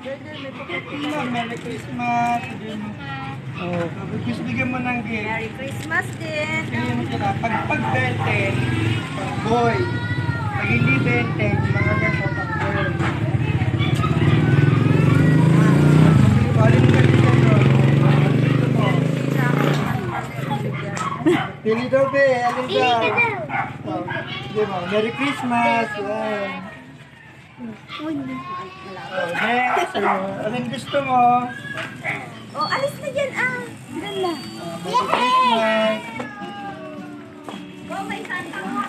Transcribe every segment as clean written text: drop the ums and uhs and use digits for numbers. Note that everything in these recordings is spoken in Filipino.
Merry Christmas. Oh. Gusto bigyan mo ng gift. Merry Christmas din. Piliin mo sila. Pag 20, pang boy. Pag hindi 20, mga ganito pang girl. Alin ka dito mo? Dito mo. Pili daw be. Alin ka? Oh, di ba? Merry Christmas. Yan. Oh, next. Alin gusto mo? Oh, alis na dyan ah. Diyan na. Merry Christmas. Oh, may santa mo.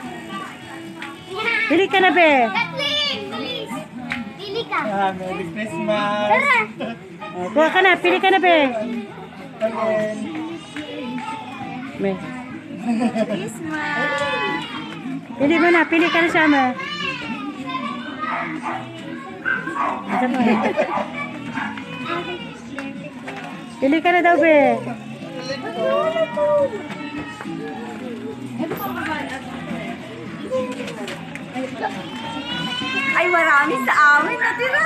Pili ka na, be. Kathleen, bilis. Pili ka. Merry Christmas. Tara. Oh, kuha ka na, pili ka na, be. Alin. Be. Christmas. Pili mo na, pili ka na siya, ma. Pili ka na daw, be. Ay, marami sa amin. Natira.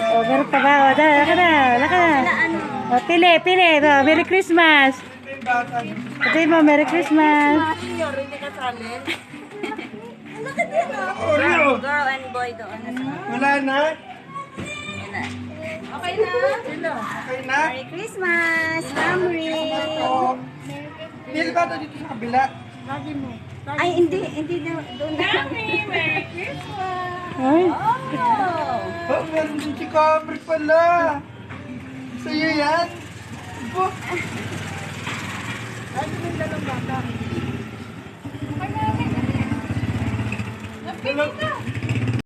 Oh, meron pa ba? Oh, dala ka na, dala ka na. Ano? Oh, pili, pili. Oh, Merry Christmas. Pati mo, Merry Christmas. Senior, hindi ka salin. Ano ka din ah? Oreo. Girl and boy doon. Wala na? Yan na. Okay na? Hello. Okay na? Merry Christmas, Mamri. Oh. Pili ba ito dito sa kabila? Ay, hindi na doon na. Merry Christmas. Ay, Oh. Oh, meron din si Camry pala. Sa'yo yan? Oh. Ano yung dalawang bata? Dalaw-